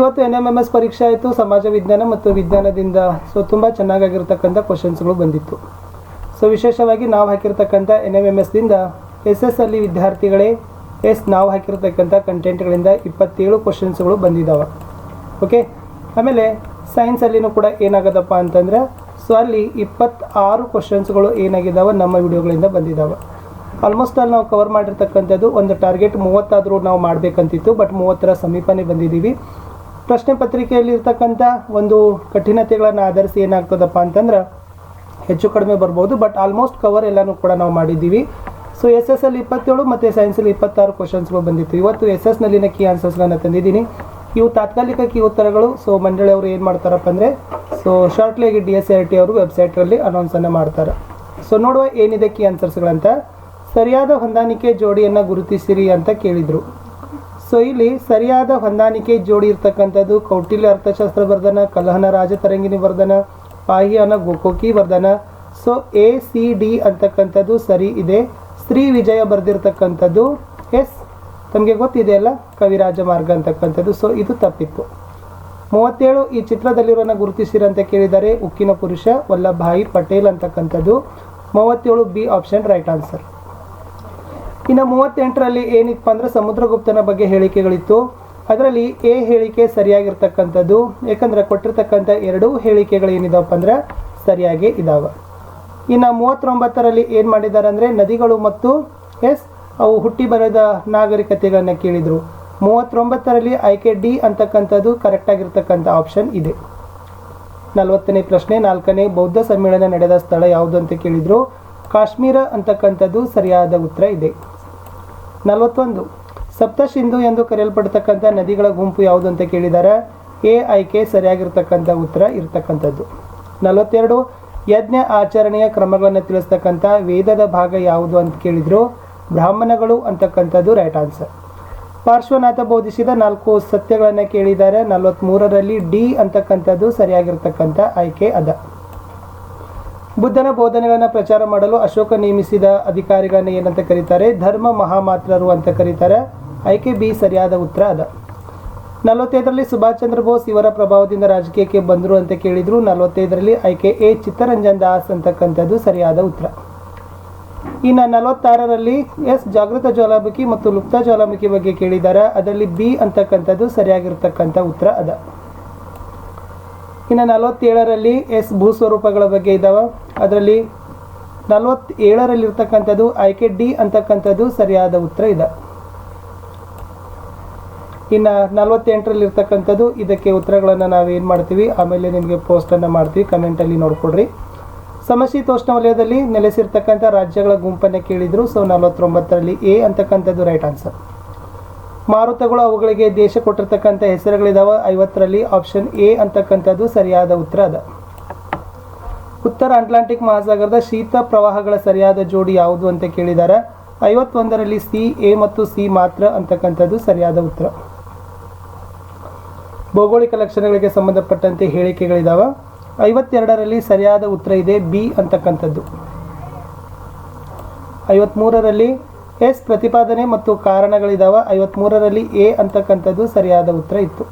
ಇವತ್ತು NMMS ಪರೀಕ್ಷೆ ಆಯಿತು, ಸಮಾಜ ವಿಜ್ಞಾನ ಮತ್ತು ವಿಜ್ಞಾನದಿಂದ. ಸೊ ತುಂಬ ಚೆನ್ನಾಗಿರ್ತಕ್ಕಂಥ ಕ್ವಶನ್ಸ್ಗಳು ಬಂದಿತ್ತು. ಸೊ ವಿಶೇಷವಾಗಿ ನಾವು ಹಾಕಿರ್ತಕ್ಕಂಥ NMMSದಿಂದ SS ಅಲ್ಲಿ ವಿದ್ಯಾರ್ಥಿಗಳೇ ನಾವು ಹಾಕಿರ್ತಕ್ಕಂಥ ಕಂಟೆಂಟ್ಗಳಿಂದ 27 ಕ್ವಶನ್ಸ್ಗಳು ಬಂದಿದ್ದಾವೆ. ಓಕೆ, ಆಮೇಲೆ ಸೈನ್ಸಲ್ಲಿನೂ ಕೂಡ ಏನಾಗದಪ್ಪ ಅಂತಂದರೆ ಸೊ ಅಲ್ಲಿ 26 ಕ್ವಶನ್ಸ್ಗಳು ಏನಾಗಿದ್ದಾವೆ ನಮ್ಮ ವಿಡಿಯೋಗಳಿಂದ ಬಂದಿದ್ದಾವೆ. ಆಲ್ಮೋಸ್ಟ್ ಅಲ್ಲಿ ನಾವು ಕವರ್ ಮಾಡಿರ್ತಕ್ಕಂಥದ್ದು ಒಂದು ಟಾರ್ಗೆಟ್ 30 ಆದರೂ ನಾವು ಮಾಡಬೇಕಂತಿತ್ತು, ಬಟ್ 30ರ ಸಮೀಪನೇ ಬಂದಿದ್ದೀವಿ. ಪ್ರಶ್ನೆ ಪತ್ರಿಕೆಯಲ್ಲಿ ಇರ್ತಕ್ಕಂಥ ಒಂದು ಕಠಿಣತೆಗಳನ್ನು ಆಧರಿಸಿ ಏನಾಗ್ತದಪ್ಪ ಅಂತಂದ್ರೆ ಹೆಚ್ಚು ಕಡಿಮೆ ಬರ್ಬೋದು, ಬಟ್ ಆಲ್ಮೋಸ್ಟ್ ಕವರ್ ಎಲ್ಲನೂ ಕೂಡ ನಾವು ಮಾಡಿದ್ದೀವಿ. ಸೊ SS ಅಲ್ಲಿ 27 ಮತ್ತು ಸೈನ್ಸಲ್ಲಿ 26 ಕ್ವಶನ್ಸ್ಗಳು ಬಂದಿತ್ತು. ಇವತ್ತು SS ನಲ್ಲಿನ ಕೀ ಆನ್ಸರ್ಸ್ಗಳನ್ನು ತಂದಿದ್ದೀನಿ. ಇವು ತಾತ್ಕಾಲಿಕ ಕೀ ಉತ್ತರಗಳು. ಸೊ ಮಂಡಳಿ ಅವರು ಏನು ಮಾಡ್ತಾರಪ್ಪ ಅಂದರೆ ಸೊ ಶಾರ್ಟ್ಲಿಯಾಗಿ DSIRT ಅವರು ವೆಬ್ಸೈಟಲ್ಲಿ ಅನೌನ್ಸನ್ನು ಮಾಡ್ತಾರೆ. ಸೊ ನೋಡುವ ಏನಿದೆ ಕೀ ಆನ್ಸರ್ಸ್ಗಳಂತ. ಸರಿಯಾದ ಹೊಂದಾಣಿಕೆ ಜೋಡಿಯನ್ನು ಗುರುತಿಸಿರಿ ಅಂತ ಕೇಳಿದರು. ಸೊ ಇಲ್ಲಿ ಸರಿಯಾದ ಹೊಂದಾಣಿಕೆ ಜೋಡಿ ಇರ್ತಕ್ಕಂಥದ್ದು ಕೌಟಿಲ್ಯ ಅರ್ಥಶಾಸ್ತ್ರ ವರ್ಧನ, ಕಲಹನ ರಾಜತರಂಗಿಣಿ ವರ್ಧನ, ಪಾಹಿಯಾನ ಗೋಕೋಕಿ ವರ್ಧನ. ಸೊ ACD ಅಂತಕ್ಕಂಥದ್ದು ಸರಿ ಇದೆ. ಶ್ರೀ ವಿಜಯ ಬರೆದಿರ್ತಕ್ಕಂಥದ್ದು ತಮಗೆ ಗೊತ್ತಿದೆಯಲ್ಲ ಕವಿರಾಜ ಮಾರ್ಗ ಅಂತಕ್ಕಂಥದ್ದು. ಸೊ ಇದು ತಪ್ಪಿತ್ತು. 37 ಈ ಚಿತ್ರದಲ್ಲಿರೋನ ಗುರುತಿಸಿರಿ ಅಂತ ಕೇಳಿದರೆ ಉಕ್ಕಿನ ಪುರುಷ ವಲ್ಲಭಾಯಿ ಪಟೇಲ್ ಅಂತಕ್ಕಂಥದ್ದು. 37 B ಆಪ್ಷನ್ ರೈಟ್ ಆನ್ಸರ್. ಇನ್ನು 38ರಲ್ಲಿ ಏನಿತ್ತು ಅಂದರೆ ಸಮುದ್ರಗುಪ್ತನ ಬಗ್ಗೆ ಹೇಳಿಕೆಗಳಿತ್ತು. ಅದರಲ್ಲಿ A ಹೇಳಿಕೆ ಸರಿಯಾಗಿರ್ತಕ್ಕಂಥದ್ದು, ಯಾಕಂದರೆ ಕೊಟ್ಟಿರ್ತಕ್ಕಂಥ 2 ಹೇಳಿಕೆಗಳು ಏನಿದಾವಪ್ಪ ಅಂದರೆ ಸರಿಯಾಗಿ ಇದ್ದಾವೆ. ಇನ್ನು 39ರಲ್ಲಿ ಏನು ಮಾಡಿದ್ದಾರೆ ಅಂದರೆ ನದಿಗಳು ಮತ್ತು ಅವು ಹುಟ್ಟಿ ಬರೆದ ನಾಗರಿಕತೆಗಳನ್ನು ಕೇಳಿದರು. 39ರಲ್ಲಿ ಆಯ್ಕೆ D ಅಂತಕ್ಕಂಥದ್ದು ಕರೆಕ್ಟಾಗಿರ್ತಕ್ಕಂಥ ಆಪ್ಷನ್ ಇದೆ. 40ನೇ ಪ್ರಶ್ನೆ, 4ನೇ ಬೌದ್ಧ ಸಮ್ಮೇಳನ ನಡೆದ ಸ್ಥಳ ಯಾವುದು ಅಂತ ಕೇಳಿದರು. ಕಾಶ್ಮೀರ ಅಂತಕ್ಕಂಥದ್ದು ಸರಿಯಾದ ಉತ್ತರ ಇದೆ. 41 ಸಪ್ತಸಿಂಧು ಎಂದು ಕರೆಯಲ್ಪಡ್ತಕ್ಕಂಥ ನದಿಗಳ ಗುಂಪು ಯಾವುದು ಅಂತ ಕೇಳಿದ್ದಾರೆ. A ಆಯ್ಕೆ ಸರಿಯಾಗಿರ್ತಕ್ಕಂಥ ಉತ್ತರ ಇರ್ತಕ್ಕಂಥದ್ದು. 42 ಯಜ್ಞ ಆಚರಣೆಯ ಕ್ರಮಗಳನ್ನು ತಿಳಿಸ್ತಕ್ಕಂಥ ವೇದದ ಭಾಗ ಯಾವುದು ಅಂತ ಕೇಳಿದರು. ಬ್ರಾಹ್ಮಣಗಳು ಅಂತಕ್ಕಂಥದ್ದು ರೈಟ್ ಆನ್ಸರ್. ಪಾರ್ಶ್ವನಾಥ ಬೋಧಿಸಿದ 4 ಸತ್ಯಗಳನ್ನು ಕೇಳಿದ್ದಾರೆ. 43ರಲ್ಲಿ D ಅಂತಕ್ಕಂಥದ್ದು ಸರಿಯಾಗಿರ್ತಕ್ಕಂಥ ಆಯ್ಕೆ ಅದ. ಬುದ್ಧನ ಬೋಧನೆಗಳನ್ನು ಪ್ರಚಾರ ಮಾಡಲು ಅಶೋಕ ನೇಮಿಸಿದ ಅಧಿಕಾರಿಗಳನ್ನ ಏನಂತ ಕರೀತಾರೆ. ಧರ್ಮ ಮಹಾಮಾತ್ರರು ಅಂತ ಕರೀತಾರೆ. ಆಯ್ಕೆ B ಸರಿಯಾದ ಉತ್ತರ ಅದ. 45ರಲ್ಲಿ ಸುಭಾಷ್ ಚಂದ್ರ ಬೋಸ್ ಇವರ ಪ್ರಭಾವದಿಂದ ರಾಜಕೀಯಕ್ಕೆ ಬಂದರು ಅಂತ ಕೇಳಿದರು. 45ರಲ್ಲಿ ಆಯ್ಕೆ A ಚಿತ್ತರಂಜನ್ ದಾಸ್ ಅಂತಕ್ಕಂಥದ್ದು ಸರಿಯಾದ ಉತ್ತರ. ಇನ್ನು 46ರಲ್ಲಿ ಜಾಗೃತ ಜ್ವಾಲಾಮುಖಿ ಮತ್ತು ಲುಪ್ತ ಜ್ವಾಲಾಮುಖಿ ಬಗ್ಗೆ ಕೇಳಿದ್ದಾರೆ. ಅದರಲ್ಲಿ B ಅಂತಕ್ಕಂಥದ್ದು ಸರಿಯಾಗಿರ್ತಕ್ಕಂಥ ಉತ್ತರ ಅದ. ಇನ್ನು 47ರಲ್ಲಿ ಭೂಸ್ವರೂಪಗಳ ಬಗ್ಗೆ ಇದ್ದಾವೆ. ಅದರಲ್ಲಿ 47ರಲ್ಲಿ ಇರ್ತಕ್ಕಂಥದ್ದು ಆಯ್ಕೆ D ಅಂತಕ್ಕಂಥದ್ದು ಸರಿಯಾದ ಉತ್ತರ ಇದೆ. ಇನ್ನು 48ರಲ್ಲಿ ಇರ್ತಕ್ಕಂಥದ್ದು ಇದಕ್ಕೆ ಉತ್ತರಗಳನ್ನು ನಾವೇನು ಮಾಡ್ತೀವಿ ಆಮೇಲೆ ನಿಮಗೆ ಪೋಸ್ಟನ್ನು ಮಾಡ್ತೀವಿ, ಕಮೆಂಟಲ್ಲಿ ನೋಡ್ಕೊಡ್ರಿ. ಸಮಶೀತೋಷ್ಣ ವಲಯದಲ್ಲಿ ನೆಲೆಸಿರ್ತಕ್ಕಂಥ ರಾಜ್ಯಗಳ ಗುಂಪನ್ನು ಕೇಳಿದರು. ಸೊ 49ರಲ್ಲಿ A ಅಂತಕ್ಕಂಥದ್ದು ರೈಟ್ ಆನ್ಸರ್. ಮಾರುತಗಳು ಅವುಗಳಿಗೆ ದೇಶ ಕೊಟ್ಟಿರ್ತಕ್ಕಂಥ ಹೆಸರುಗಳಿದಾವೆ. 50ರಲ್ಲಿ ಆಪ್ಷನ್ A ಅಂತಕ್ಕಂಥದ್ದು ಸರಿಯಾದ ಉತ್ತರ ಅದ. ಉತ್ತರ ಅಟ್ಲಾಂಟಿಕ್ ಮಹಾಸಾಗರದ ಶೀತ ಪ್ರವಾಹಗಳ ಸರಿಯಾದ ಜೋಡಿ ಯಾವುದು ಅಂತ ಕೇಳಿದ್ದಾರೆ. 51ರಲ್ಲಿ C, A ಮತ್ತು C ಮಾತ್ರ ಅಂತಕ್ಕಂಥದ್ದು ಸರಿಯಾದ ಉತ್ತರ. ಭೌಗೋಳಿಕ ಲಕ್ಷಣಗಳಿಗೆ ಸಂಬಂಧಪಟ್ಟಂತೆ ಹೇಳಿಕೆಗಳಿದಾವೆ. 52ರಲ್ಲಿ ಸರಿಯಾದ ಉತ್ತರ ಇದೆ B ಅಂತಕ್ಕಂಥದ್ದು. 53ರಲ್ಲಿ ಪ್ರತಿಪಾದನೆ ಮತ್ತು ಕಾರಣಗಳಿದಾವೆ. 53ರಲ್ಲಿ A ಅಂತಕ್ಕಂಥದ್ದು ಸರಿಯಾದ ಉತ್ತರ ಇತ್ತು.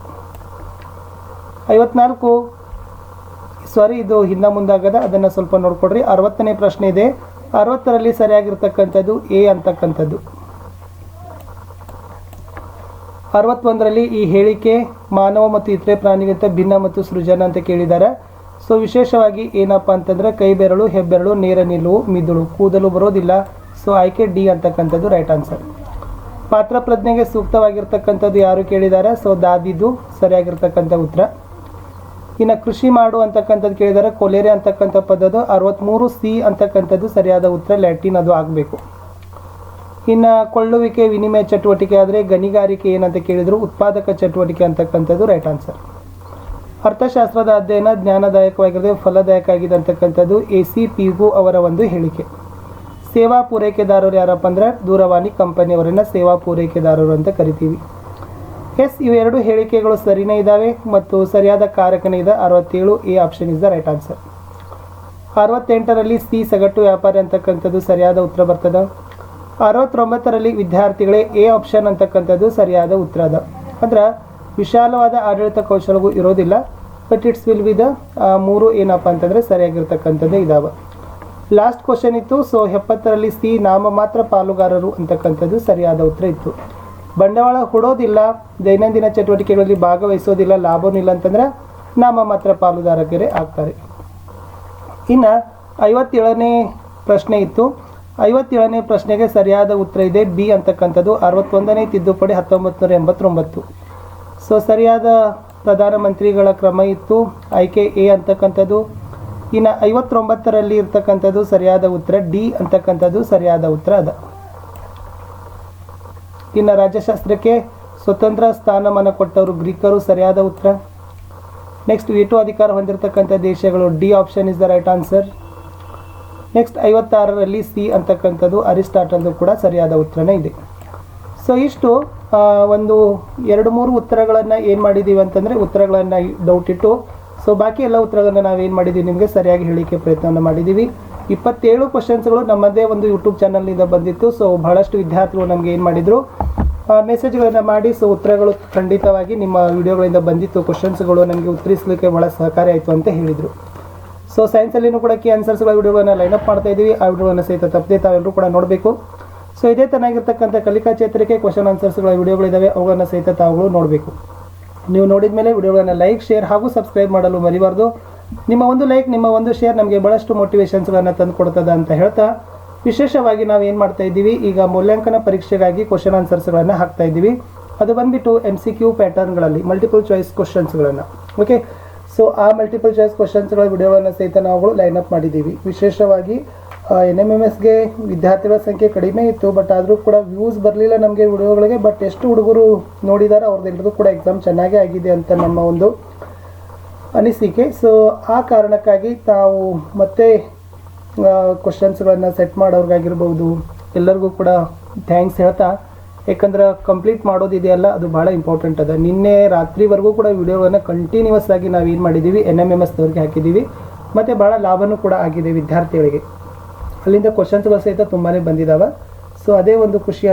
54 ಇದು ಹಿಂದೆ ಮುಂದಾಗದ, ಅದನ್ನು ಸ್ವಲ್ಪ ನೋಡ್ಕೊಡ್ರಿ. 60ನೇ ಪ್ರಶ್ನೆ ಇದೆ. 60ರಲ್ಲಿ ಸರಿಯಾಗಿರ್ತಕ್ಕಂಥದ್ದು A ಅಂತಕ್ಕಂಥದ್ದು. 61ರಲ್ಲಿ ಈ ಹೇಳಿಕೆ ಮಾನವ ಮತ್ತು ಇತರೆ ಪ್ರಾಣಿಗಿಂತ ಭಿನ್ನ ಮತ್ತು ಸೃಜನ ಅಂತ ಕೇಳಿದ್ದಾರೆ. ಸೊ ವಿಶೇಷವಾಗಿ ಏನಪ್ಪ ಅಂತಂದ್ರೆ ಕೈ ಬೆರಳು, ಹೆಬ್ಬೆರಳು, ನೇರ ನಿಲುವು, ಮಿದುಳು, ಕೂದಲು ಬರೋದಿಲ್ಲ. ಸೊ ಆಯ್ಕೆ D ಅಂತಕ್ಕಂಥದ್ದು ರೈಟ್ ಆನ್ಸರ್. ಪಾತ್ರ ಪ್ರಜ್ಞೆಗೆ ಸೂಕ್ತವಾಗಿರ್ತಕ್ಕಂಥದ್ದು ಯಾರು ಕೇಳಿದ್ದಾರೆ. ಸೊ ದಾದಿದು ಸರಿಯಾಗಿರ್ತಕ್ಕಂಥ ಉತ್ತರ. ಇನ್ನು ಕೃಷಿ ಮಾಡು ಅಂತಕ್ಕಂಥದ್ದು ಕೇಳಿದ್ದಾರೆ. ಕೊಲೆರೆ ಅಂತಕ್ಕಂಥ ಪದದು 63C ಅಂತಕ್ಕಂಥದ್ದು ಸರಿಯಾದ ಉತ್ತರ. ಲ್ಯಾಟಿನ್ ಅದು ಆಗಬೇಕು. ಇನ್ನು ಕೊಳ್ಳುವಿಕೆ ವಿನಿಮಯ ಚಟುವಟಿಕೆ ಆದರೆ ಗಣಿಗಾರಿಕೆ ಏನಂತ ಕೇಳಿದರು. ಉತ್ಪಾದಕ ಚಟುವಟಿಕೆ ಅಂತಕ್ಕಂಥದ್ದು ರೈಟ್ ಆನ್ಸರ್. ಅರ್ಥಶಾಸ್ತ್ರದ ಅಧ್ಯಯನ ಜ್ಞಾನದಾಯಕವಾಗಿರದೆ ಫಲದಾಯಕ ಆಗಿದೆ ಅಂತಕ್ಕಂಥದ್ದು AC ಪಿಗು ಅವರ ಒಂದು ಹೇಳಿಕೆ. ಸೇವಾ ಪೂರೈಕೆದಾರರು ಯಾರಪ್ಪ ಅಂದರೆ ದೂರವಾಣಿ ಕಂಪನಿಯವರನ್ನು ಸೇವಾ ಪೂರೈಕೆದಾರರು ಅಂತ ಕರಿತೀವಿ. ಇವೆರಡು ಹೇಳಿಕೆಗಳು ಸರಿನೇ ಇದ್ದಾವೆ ಮತ್ತು ಸರಿಯಾದ ಕಾರಕನೇ ಇದೆ. 67 A option is the right answer. 68ರಲ್ಲಿ C ಸಗಟು ವ್ಯಾಪಾರಿ ಅಂತಕ್ಕಂಥದ್ದು ಸರಿಯಾದ ಉತ್ತರ ಬರ್ತದೆ. 69ರಲ್ಲಿ ವಿದ್ಯಾರ್ಥಿಗಳೇ A ಆಪ್ಷನ್ ಅಂತಕ್ಕಂಥದ್ದು ಸರಿಯಾದ ಉತ್ತರ ಅದ. ಅಂದ್ರೆ ವಿಶಾಲವಾದ ಆಡಳಿತ ಕೌಶಲ್ಯಗಳು ಇರೋದಿಲ್ಲ. But it's will be the 3 ಏನಪ್ಪ ಅಂತಂದರೆ ಸರಿಯಾಗಿರ್ತಕ್ಕಂಥದ್ದೇ ಇದಾವೆ. ಲಾಸ್ಟ್ ಕ್ವಶನ್ ಇತ್ತು. ಸೊ 70ರಲ್ಲಿ ಸಿ ನಾಮಮಾತ್ರ ಪಾಲುಗಾರರು ಅಂತಕ್ಕಂಥದ್ದು ಸರಿಯಾದ ಉತ್ತರ ಇತ್ತು. ಬಂಡವಾಳ ಹೂಡೋದಿಲ್ಲ, ದೈನಂದಿನ ಚಟುವಟಿಕೆಗಳಲ್ಲಿ ಭಾಗವಹಿಸೋದಿಲ್ಲ, ಲಾಭವೂ ಇಲ್ಲ ಅಂತಂದರೆ ನಾಮಮಾತ್ರ ಪಾಲುದಾರರಿಗೆ ಆಗ್ತಾರೆ. ಇನ್ನು 57ನೇ ಪ್ರಶ್ನೆ ಇತ್ತು. 57ನೇ ಪ್ರಶ್ನೆಗೆ ಸರಿಯಾದ ಉತ್ತರ ಇದೆ ಬಿ ಅಂತಕ್ಕಂಥದ್ದು 61ನೇ ತಿದ್ದುಪಡಿ 1989. ಸೊ ಸರಿಯಾದ ಪ್ರಧಾನಮಂತ್ರಿಗಳ ಕ್ರಮ ಇತ್ತು ಆಯ್ಕೆ ಎ ಅಂತಕ್ಕಂಥದ್ದು. ಇನ್ನು 59ರಲ್ಲಿ ಇರ್ತಕ್ಕಂಥದ್ದು ಸರಿಯಾದ ಉತ್ತರ ಡಿ ಅಂತಕ್ಕಂಥದ್ದು ಸರಿಯಾದ ಉತ್ತರ ಅದ. ಇನ್ನು ರಾಜ್ಯಶಾಸ್ತ್ರಕ್ಕೆ ಸ್ವತಂತ್ರ ಸ್ಥಾನಮಾನ ಕೊಟ್ಟವರು ಗ್ರೀಕರು, ಸರಿಯಾದ ಉತ್ತರ. ನೆಕ್ಸ್ಟ್ ವಿಟೋ ಅಧಿಕಾರ ಹೊಂದಿರತಕ್ಕಂಥ ದೇಶಗಳು, D option is the right answer. Next 56ರಲ್ಲಿ ಸಿ ಅಂತಕ್ಕಂಥದ್ದು ಅರಿಸ್ಟಾಟಲ್ದು ಕೂಡ ಸರಿಯಾದ ಉತ್ತರನೇ ಇದೆ. ಸೊ ಇಷ್ಟು ಒಂದು 2-3 ಉತ್ತರಗಳನ್ನು ಏನು ಮಾಡಿದ್ದೀವಿ ಅಂತಂದರೆ ಉತ್ತರಗಳನ್ನು ಡೌಟ್ ಇಟ್ಟು, ಸೊ ಬಾಕಿ ಎಲ್ಲ ಉತ್ತರಗಳನ್ನು ನಾವೇನು ಮಾಡಿದ್ದೀವಿ ನಿಮಗೆ ಸರಿಯಾಗಿ ಹೇಳಲಿಕ್ಕೆ ಪ್ರಯತ್ನವನ್ನು ಮಾಡಿದ್ದೀವಿ. 27 ಕ್ವಶನ್ಸ್ಗಳು ನಮ್ಮದೇ ಒಂದು ಯೂಟ್ಯೂಬ್ ಚಾನಲ್ನಿಂದ ಬಂದಿತ್ತು. ಸೊ ಬಹಳಷ್ಟು ವಿದ್ಯಾರ್ಥಿಗಳು ನಮಗೆ ಏನು ಮಾಡಿದರು, ಮೆಸೇಜ್ಗಳನ್ನು ಮಾಡಿ ಸೊ ಉತ್ತರಗಳು ಖಂಡಿತವಾಗಿ ನಿಮ್ಮ ವಿಡಿಯೋಗಳಿಂದ ಬಂದಿತ್ತು, ಕ್ವಶನ್ಸ್ಗಳು ನನಗೆ ಉತ್ತರಿಸಲಿಕ್ಕೆ ಭಾಳ ಸಹಕಾರಿ ಆಯಿತು ಅಂತ ಹೇಳಿದರು. ಸೊ ಸೈನ್ಸಲ್ಲಿನೂ ಕೂಡ ಕೀ ಆನ್ಸರ್ಸ್ಗಳ ವಿಡಿಯೋಗಳನ್ನು ಲೈನಪ್ ಮಾಡ್ತಾ ಇದ್ದೀವಿ. ಆ ವಿಡಿಯೋಗಳನ್ನು ಸಹಿತ ತಪ್ಪದೆ ತಾವೆಲ್ಲರೂ ಕೂಡ ನೋಡಬೇಕು. ಸೊ ಇದೇ ಚೆನ್ನಾಗಿರ್ತಕ್ಕಂಥ ಕಲಿಕಾ ಚೇತರಿಕೆ ಕ್ವಶನ್ ಆನ್ಸರ್ಸ್ಗಳ ವಿಡಿಯೋಗಳಿದ್ದಾವೆ, ಅವುಗಳನ್ನು ಸಹಿತ ತಾವುಗಳು ನೋಡಬೇಕು. ನೀವು ನೋಡಿದ ಮೇಲೆ ವಿಡಿಯೋಗಳನ್ನು ಲೈಕ್, ಶೇರ್ ಹಾಗೂ ಸಬ್ಸ್ಕ್ರೈಬ್ ಮಾಡಲು ಮರಿಬಾರ್ದು. ನಿಮ್ಮ ಒಂದು ಲೈಕ್, ನಿಮ್ಮ ಒಂದು ಶೇರ್ ನಮಗೆ ಭಾಳಷ್ಟು ಮೋಟಿವೇಶನ್ಸ್ಗಳನ್ನು ತಂದು ಕೊಡ್ತದೆ ಅಂತ ಹೇಳ್ತಾ, ವಿಶೇಷವಾಗಿ ನಾವು ಏನು ಮಾಡ್ತಾ ಇದ್ದೀವಿ, ಈಗ ಮೌಲ್ಯಾಂಕನ ಪರೀಕ್ಷೆಗಾಗಿ ಕ್ವಶನ್ ಆನ್ಸರ್ಸ್ಗಳನ್ನು ಹಾಕ್ತಾ ಇದ್ದೀವಿ. ಅದು ಬಂದುಬಿಟ್ಟು MCQ ಪ್ಯಾಟರ್ನ್ಗಳಲ್ಲಿ ಮಲ್ಟಿಪಲ್ ಚಾಯ್ಸ್ ಕ್ವಶನ್ಸ್ಗಳನ್ನು. ಓಕೆ, ಸೊ ಆ ಮಲ್ಟಿಪಲ್ ಚಾಯ್ಸ್ ಕ್ವಶನ್ಸ್ಗಳ ವಿಡಿಯೋಗಳನ್ನು ಸಹಿತ ನಾವುಗಳು ಲೈನಪ್ ಮಾಡಿದ್ದೀವಿ. ವಿಶೇಷವಾಗಿ NMMSಗೆ ವಿದ್ಯಾರ್ಥಿಗಳ ಸಂಖ್ಯೆ ಕಡಿಮೆ ಇತ್ತು, ಬಟ್ ಆದರೂ ಕೂಡ ವ್ಯೂಸ್ ಬರಲಿಲ್ಲ ನಮಗೆ ವಿಡಿಯೋಗಳಿಗೆ. ಬಟ್ ಎಷ್ಟು ಹುಡುಗರು ನೋಡಿದ್ದಾರೆ ಅವ್ರದ್ದೆಲ್ಲರಿಗೂ ಕೂಡ ಎಕ್ಸಾಮ್ ಚೆನ್ನಾಗೇ ಆಗಿದೆ ಅಂತ ನಮ್ಮ ಒಂದು ಅನಿಸಿಕೆ. ಸೊ ಆ ಕಾರಣಕ್ಕಾಗಿ ತಾವು ಮತ್ತೆ ಕ್ವಶನ್ಸ್ಗಳನ್ನು ಸೆಟ್ ಮಾಡೋರ್ಗಾಗಿರ್ಬೋದು ಎಲ್ಲರಿಗೂ ಕೂಡ ಥ್ಯಾಂಕ್ಸ್ ಹೇಳ್ತಾ, ಯಾಕಂದ್ರೆ ಕಂಪ್ಲೀಟ್ ಮಾಡೋದಿದೆಯಲ್ಲ ಅದು ಭಾಳ ಇಂಪಾರ್ಟೆಂಟ್ ಅದ. ನಿನ್ನೆ ರಾತ್ರಿವರೆಗೂ ಕೂಡ ವಿಡಿಯೋವನ್ನು ಕಂಟಿನ್ಯೂಸ್ ಆಗಿ ನಾವು ಏನು ಮಾಡಿದ್ದೀವಿ NMMSದವ್ರಿಗೆ ಹಾಕಿದ್ದೀವಿ, ಮತ್ತು ಭಾಳ ಲಾಭನೂ ಕೂಡ ಆಗಿದೆ ವಿದ್ಯಾರ್ಥಿಗಳಿಗೆ. ಅಲ್ಲಿಂದ ಕ್ವಶನ್ಸ್ಗಳು ಸಹಿತ ತುಂಬಾ ಬಂದಿದ್ದಾವೆ. ಸೊ ಅದೇ ಒಂದು ಖುಷಿ